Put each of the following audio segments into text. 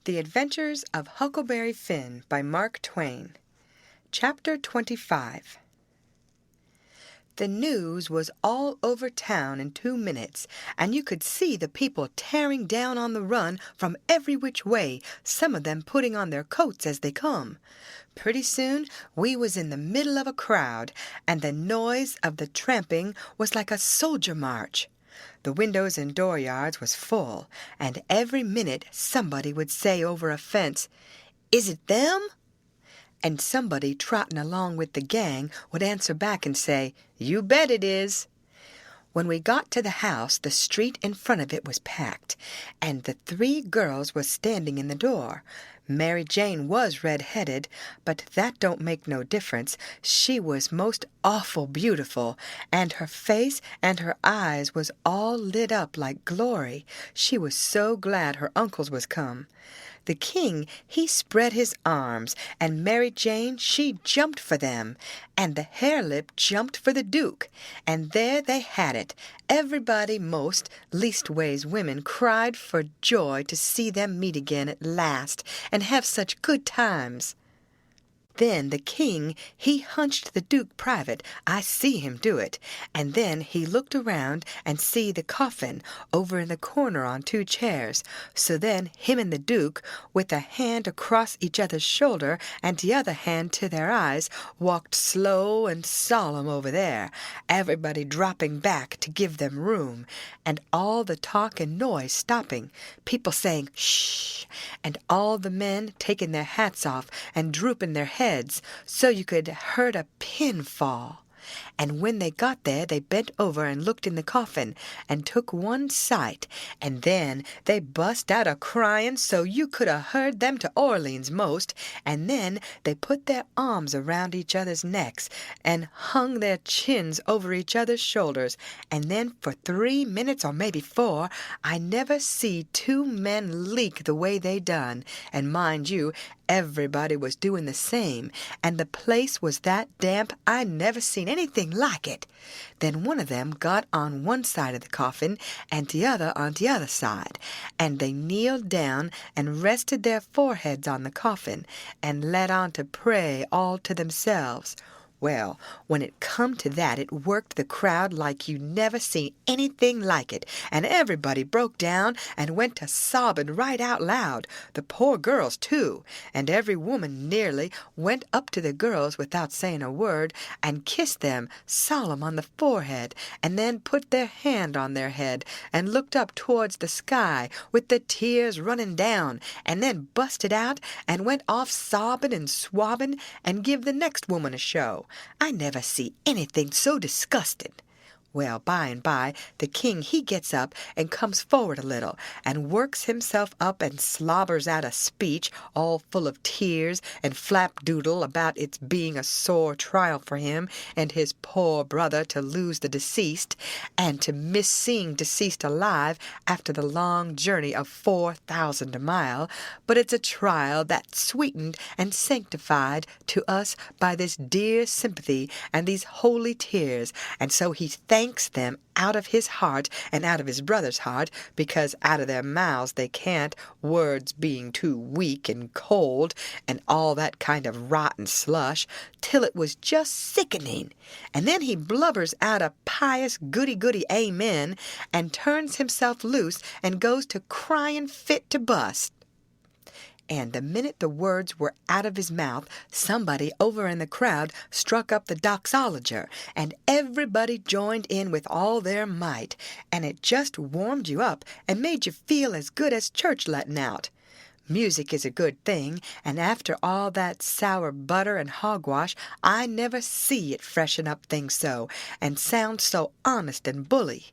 The Adventures of Huckleberry Finn by Mark Twain. Chapter 25. The news was all over town in 2 minutes, and you could see the people tearing down on the run from every which way, some of them putting on their coats as they come. Pretty soon we was in the middle of a crowd, and the noise of the tramping was like a soldier march. The windows and dooryards was full, and every minute somebody would say over a fence, "Is it them?" And somebody trotting along with the gang would answer back and say, "You bet it is." When we got to the house, the street in front of it was packed, and the 3 girls was standing in the door. Mary Jane was red-headed, but that don't make no difference. She was most awful beautiful, and her face and her eyes was all lit up like glory. She was so glad her uncles was come. The king, he spread his arms, and Mary Jane, she jumped for them, and the harelip jumped for the duke, and there they had it. Everybody most, leastways women, cried for joy to see them meet again at last, and have such good times. Then the king, he hunched the duke private. I see him do it. And then he looked around and see the coffin over in the corner on 2 chairs. So then him and the duke, with a hand across each other's shoulder and the other hand to their eyes, walked slow and solemn over there, everybody dropping back to give them room, and all the talk and noise stopping, people saying "shh," and all the men taking their hats off and drooping their heads, so you could heard a pin fall. And when they got there, they bent over and looked in the coffin, and took one sight, and then they bust out a-crying so you could a heard them to Orleans most, and then they put their arms around each other's necks, and hung their chins over each other's shoulders, and then for 3 minutes, or maybe 4, I never see 2 men leak the way they done, and mind you, everybody was doing the same, and the place was that damp I never seen anything like it. Then one of them got on one side of the coffin, and the other on the other side, and they kneeled down and rested their foreheads on the coffin, and let on to pray all to themselves. Well, when it come to that, it worked the crowd like you never seen anything like it, and everybody broke down and went to sobbing right out loud, the poor girls too, and every woman nearly went up to the girls without saying a word, and kissed them solemn on the forehead, and then put their hand on their head, and looked up towards the sky with the tears running down, and then busted out and went off sobbing and swabbing, and give the next woman a show. I never see anything so disgusting. Well, by and by, the king, he gets up and comes forward a little, and works himself up and slobbers out a speech all full of tears and flapdoodle about its being a sore trial for him and his poor brother to lose the deceased, and to miss seeing deceased alive after the long journey of 4,000 a mile, but it's a trial that's sweetened and sanctified to us by this dear sympathy and these holy tears, and so he thanks them out of his heart and out of his brother's heart, because out of their mouths they can't, words being too weak and cold, and all that kind of rotten slush, till it was just sickening. And then he blubbers out a pious goody-goody amen, and turns himself loose and goes to crying fit to bust. And the minute the words were out of his mouth, somebody over in the crowd struck up the doxologer, and everybody joined in with all their might, and it just warmed you up and made you feel as good as church letting out. Music is a good thing, and after all that sour butter and hogwash, I never see it freshen up things so, and sound so honest and bully.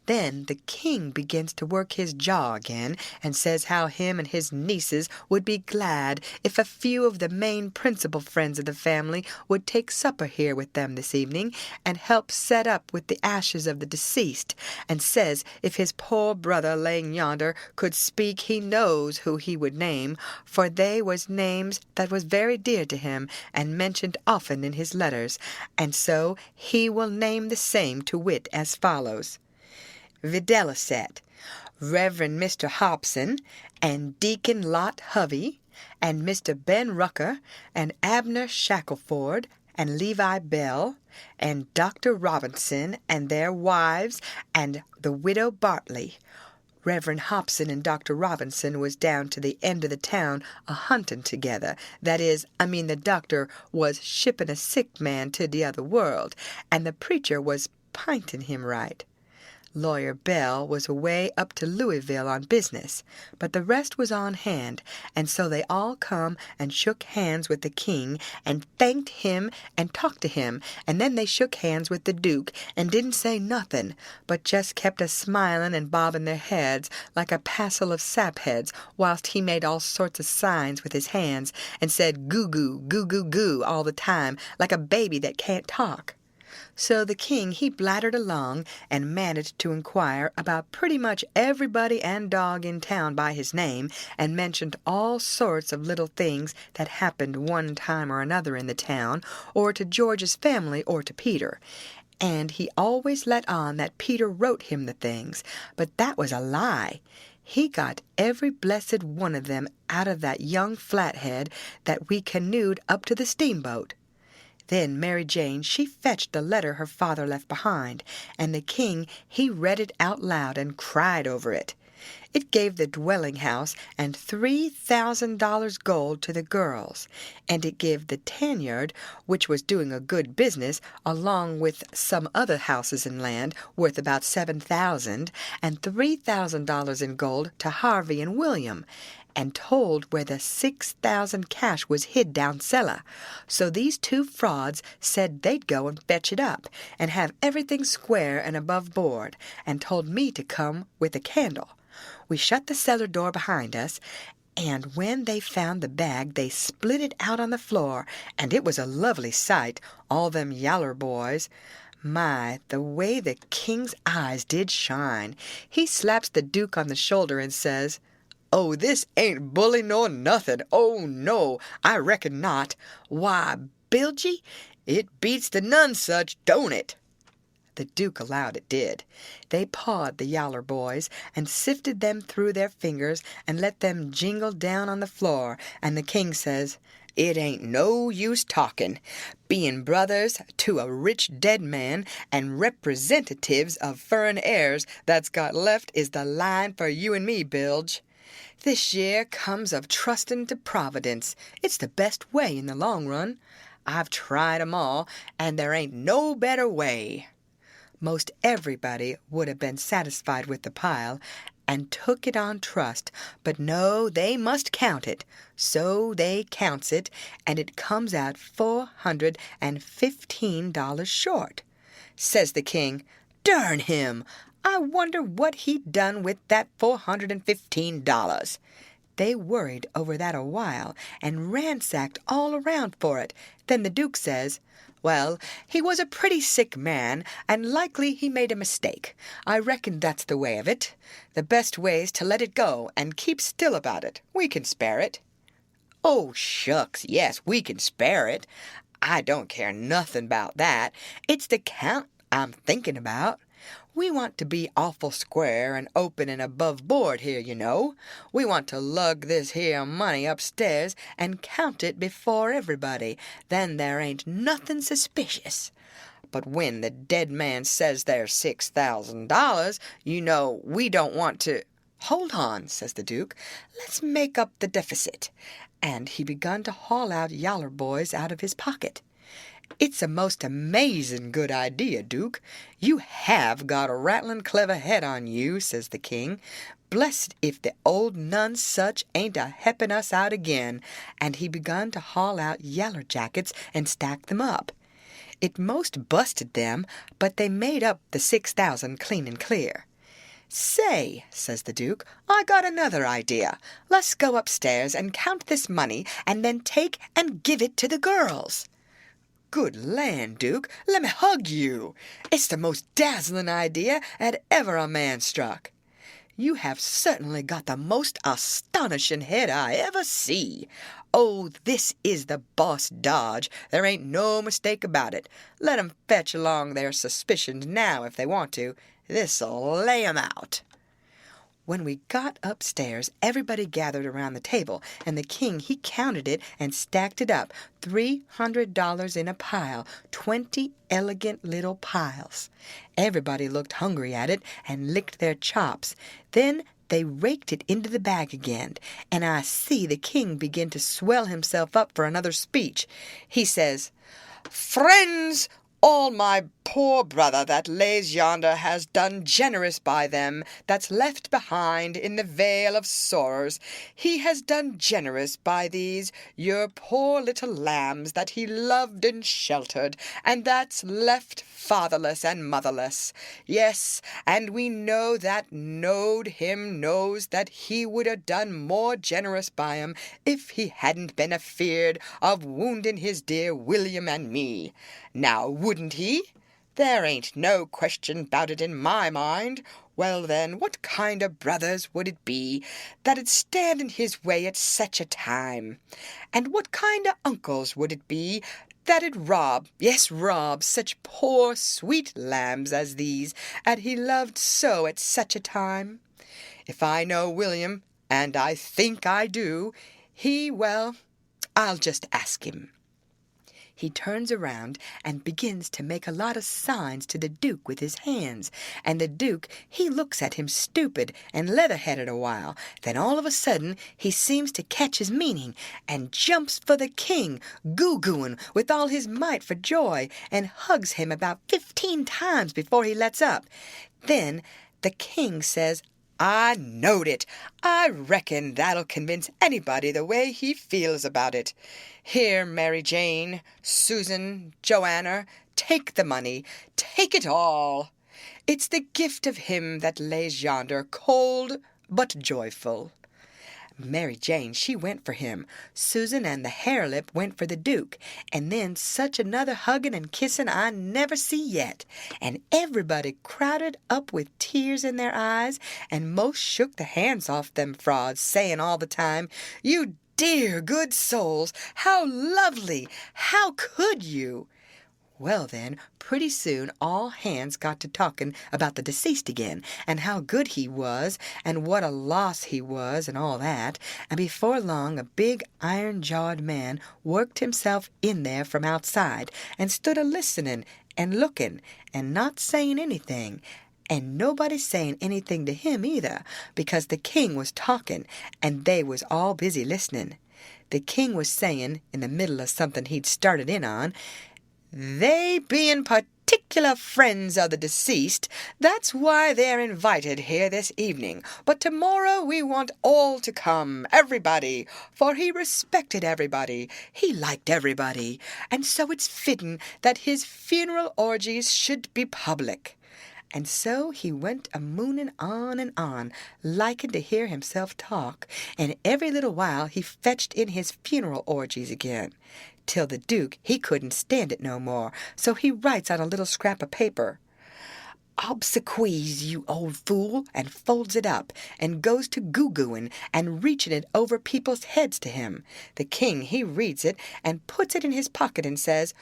Then the king begins to work his jaw again, and says how him and his nieces would be glad if a few of the main principal friends of the family would take supper here with them this evening, and help set up with the ashes of the deceased, and says if his poor brother laying yonder could speak, he knows who he would name, for they was names that was very dear to him, and mentioned often in his letters, and so he will name the same, to wit, as follows: Videlicet, Reverend Mr. Hobson, and Deacon Lot Hovey, and Mr. Ben Rucker, and Abner Shackelford, and Levi Bell, and Dr. Robinson, and their wives, and the widow Bartley. Reverend Hobson and Dr. Robinson was down to the end of the town a-hunting together. That is, the doctor was shipping a sick man to the other world, and the preacher was pinting him right. Lawyer Bell was away up to Louisville on business, but the rest was on hand, and so they all come and shook hands with the king and thanked him and talked to him, and then they shook hands with the Duke and didn't say nothing, but just kept a-smiling and bobbing their heads like a passel of sapheads, whilst he made all sorts of signs with his hands and said goo-goo, goo-goo-goo all the time, like a baby that can't talk. So the king he blattered along and managed to inquire about pretty much everybody and dog in town by his name, and mentioned all sorts of little things that happened one time or another in the town, or to George's family, or to Peter. And he always let on that Peter wrote him the things, but that was a lie. He got every blessed one of them out of that young flathead that we canoed up to the steamboat. Then Mary Jane she fetched the letter her father left behind, and the king he read it out loud and cried over it. It gave the dwelling house and $3,000 gold to the girls, and it gave the tanyard, which was doing a good business, along with some other houses and land worth about $7,000, and $3,000 in gold to Harvey and William, and told where the $6,000 cash was hid down cellar. So these two frauds said they'd go and fetch it up, and have everything square and above board, and told me to come with a candle. We shut the cellar door behind us, and when they found the bag they split it out on the floor, and it was a lovely sight, all them yaller boys. My, the way the king's eyes did shine. He slaps the Duke on the shoulder and says, "Oh, this ain't bully nor nothing. Oh, no, I reckon not. Why, Bilgy, it beats the Nonesuch, don't it?" The Duke allowed it did. They pawed the yaller boys, and sifted them through their fingers, and let them jingle down on the floor, and the king says, "It ain't no use talking. Being brothers to a rich dead man, and representatives of furrin heirs that's got left is the line for you and me, Bilge. This year comes of trustin' to Providence. It's the best way in the long run. I've tried 'em all, and there ain't no better way." Most everybody would have been satisfied with the pile, and took it on trust, but no, they must count it. So they counts it, and it comes out $415 short. Says the king, "Darn him! I wonder what he done with that $415. They worried over that a while, and ransacked all around for it. Then the Duke says, "Well, he was a pretty sick man, and likely he made a mistake. I reckon that's the way of it. The best way's to let it go, and keep still about it. We can spare it." "Oh, shucks, yes, we can spare it. I don't care nothing about that. It's the count I'm thinking about. We want to be awful square and open and above board here, you know. We want to lug this here money upstairs and count it before everybody. Then there ain't nothing suspicious. But when the dead man says there's $6,000, you know, we don't want to—" "Hold on," says the Duke. "Let's make up the deficit." And he begun to haul out yaller boys out of his pocket. "It's a most amazin' good idea, Duke. You have got a rattlin' clever head on you," says the king. "Blessed if the old Nonesuch ain't a-heppin' us out again." And he begun to haul out yaller jackets and stack them up. It most busted them, but they made up the 6,000 clean and clear. "Say," says the Duke, "I got another idea. Let's go upstairs and count this money, and then take and give it to the girls." "Good land, Duke, let me hug you. It's the most dazzling idea 'at ever a man struck. You have certainly got the most astonishing head I ever see. Oh, this is the boss dodge. There ain't no mistake about it. Let 'em fetch along their suspicions now if they want to. This'll lay 'em out." When we got upstairs, everybody gathered around the table, and the king, he counted it and stacked it up, $300 in a pile, 20 elegant little piles. Everybody looked hungry at it and licked their chops. Then they raked it into the bag again, and I see the king begin to swell himself up for another speech. He says, "Friends, all my poor brother that lays yonder has done generous by them that's left behind in the vale of sorrows. He has done generous by these, your poor little lambs that he loved and sheltered, and that's left fatherless and motherless. Yes, and we know that knowed him knows that he would have done more generous by 'em if he hadn't been afeard of wounding his dear William and me. Now, wouldn't he? There ain't no question 'bout it in my mind. Well, then, what kind of brothers would it be that'd stand in his way at such a time? And what kind of uncles would it be that'd rob, yes, rob, such poor sweet lambs as these, 'at he loved so at such a time? If I know William, and I think I do, well, I'll just ask him." He turns around and begins to make a lot of signs to the Duke with his hands, and the Duke, he looks at him stupid and leather-headed a while. Then all of a sudden he seems to catch his meaning and jumps for the king, goo-gooing with all his might for joy, and hugs him about 15 times before he lets up. Then the king says, "I knowed it. I reckon that'll convince anybody the way he feels about it. Here, Mary Jane, Susan, Joanna, take the money. Take it all. It's the gift of him that lays yonder, cold but joyful." Mary Jane, she went for him. Susan and the Harelip went for the Duke, and then such another hugging and kissing I never see yet. And everybody crowded up with tears in their eyes, and most shook the hands off them frauds, saying all the time, "You dear good souls, how lovely! How could you?" Well, then, pretty soon all hands got to talking about the deceased again, and how good he was, and what a loss he was, and all that, and before long a big iron-jawed man worked himself in there from outside, and stood a-listening and looking, and not saying anything, and nobody saying anything to him either, because the king was talking, and they was all busy listening. The king was saying, in the middle of something he'd started in on, "They being particular friends of the deceased, that's why they're invited here this evening. But tomorrow we want all to come, everybody, for he respected everybody, he liked everybody, and so it's fitting that his funeral orgies should be public." And so he went a-mooning on and on, liking to hear himself talk, and every little while he fetched in his funeral orgies again, till the Duke, he couldn't stand it no more, so he writes on a little scrap of paper, "Obsequies, you old fool," and folds it up, and goes to goo-gooing and reaching it over people's heads to him. The king, he reads it and puts it in his pocket and says,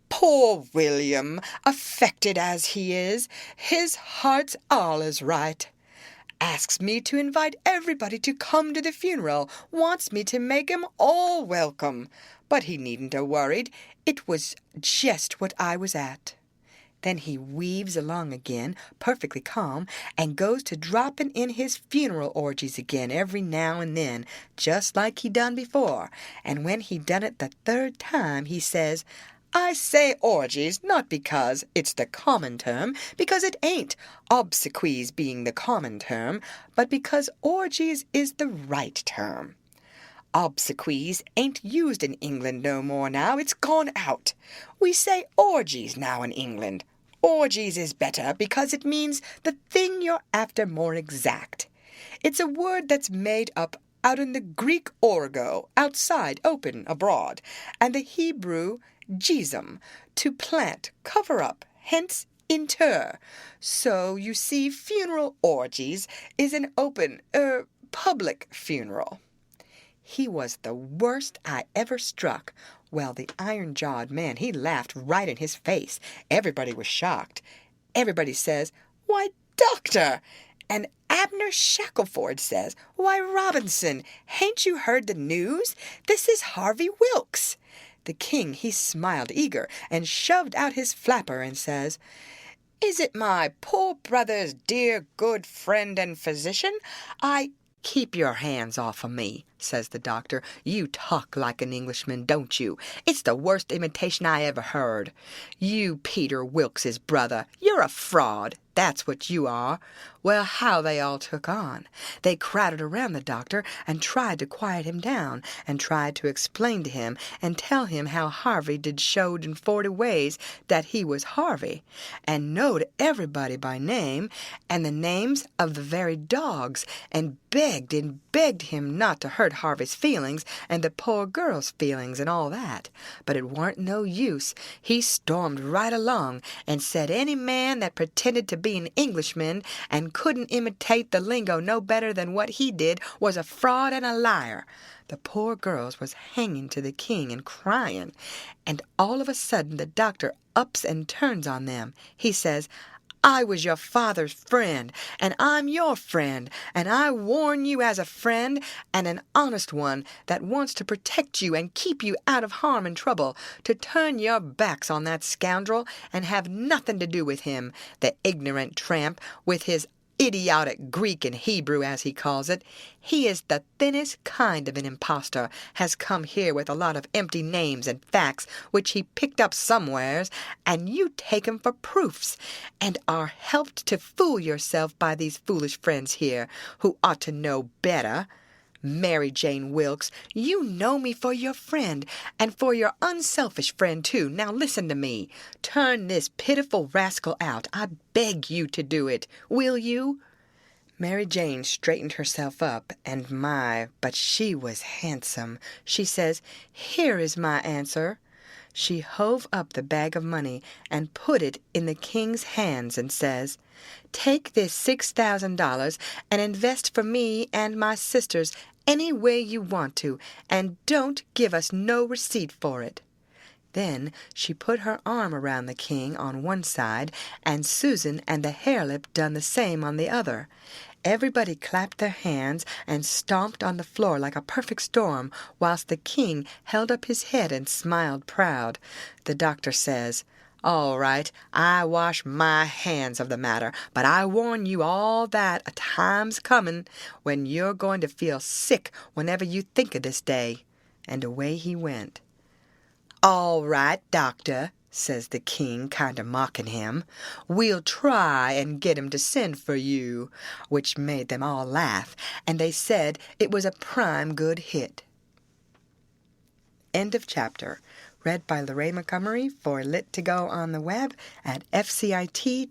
"Poor William, affected as he is, his heart's all is right. Asks me to invite everybody to come to the funeral, wants me to make 'em all welcome. But he needn't have worried. It was just what I was at." Then he weaves along again, perfectly calm, and goes to dropping in his funeral orgies again every now and then, just like he done before. And when he done it the third time, he says, "I say orgies, not because it's the common term, because it ain't, obsequies being the common term, but because orgies is the right term. Obsequies ain't used in England no more now, it's gone out. We say orgies now in England. Orgies is better because it means the thing you're after more exact. It's a word that's made up out in the Greek orgo, outside, open, abroad, and the Hebrew jism, to plant, cover up, hence inter. So, you see, funeral orgies is an open, public funeral." He was the worst I ever struck. Well, the iron-jawed man, he laughed right in his face. Everybody was shocked. Everybody says, "Why, doctor!" And Abner Shackelford says, "Why, Robinson, hain't you heard the news? This is Harvey Wilkes." The king, he smiled eager, and shoved out his flapper, and says, "Is it my poor brother's dear good friend and physician? I—" "Keep your hands off of me," says the doctor. "You talk like an Englishman, don't you? It's the worst imitation I ever heard. You Peter Wilkes's brother. You're a fraud. That's what you are." Well, how they all took on. They crowded around the doctor and tried to quiet him down, and tried to explain to him and tell him how Harvey did showed in 40 ways that he was Harvey, and knowed everybody by name, and the names of the very dogs, and begged him not to hurt Harvey's feelings and the poor girl's feelings and all that. But it warn't no use. He stormed right along and said any man that pretended to be an Englishman and couldn't imitate the lingo no better than what he did was a fraud and a liar. The poor girls was hanging to the king and crying, and all of a sudden the doctor ups and turns on them. He says, "I was your father's friend, and I'm your friend, and I warn you as a friend, and an honest one that wants to protect you and keep you out of harm and trouble, to turn your backs on that scoundrel and have nothing to do with him, the ignorant tramp, with his idiotic Greek and Hebrew, as he calls it. He is the thinnest kind of an impostor, has come here with a lot of empty names and facts which he picked up somewheres, and you take 'em for proofs, and are helped to fool yourself by these foolish friends here, who ought to know better. Mary Jane Wilkes, you know me for your friend, and for your unselfish friend, too. Now listen to me. Turn this pitiful rascal out. I beg you to do it. Will you?" Mary Jane straightened herself up, and my, but she was handsome. She says, "Here is my answer." She hove up the bag of money and put it in the king's hands and says, "Take this $6,000 and invest for me and my sisters any way you want to, and don't give us no receipt for it." Then she put her arm around the king on one side, and Susan and the harelip done the same on the other. Everybody clapped their hands and stomped on the floor like a perfect storm, whilst the king held up his head and smiled proud. The doctor says, "All right, I wash my hands of the matter, but I warn you all that a time's coming when you're going to feel sick whenever you think of this day." And away he went. "All right, doctor," says the king, kind of mocking him. "We'll try and get him to send for you," which made them all laugh, and they said it was a prime good hit. End of chapter. Read by Lorraine Montgomery for Lit to Go on the web at fcit.usf.edu.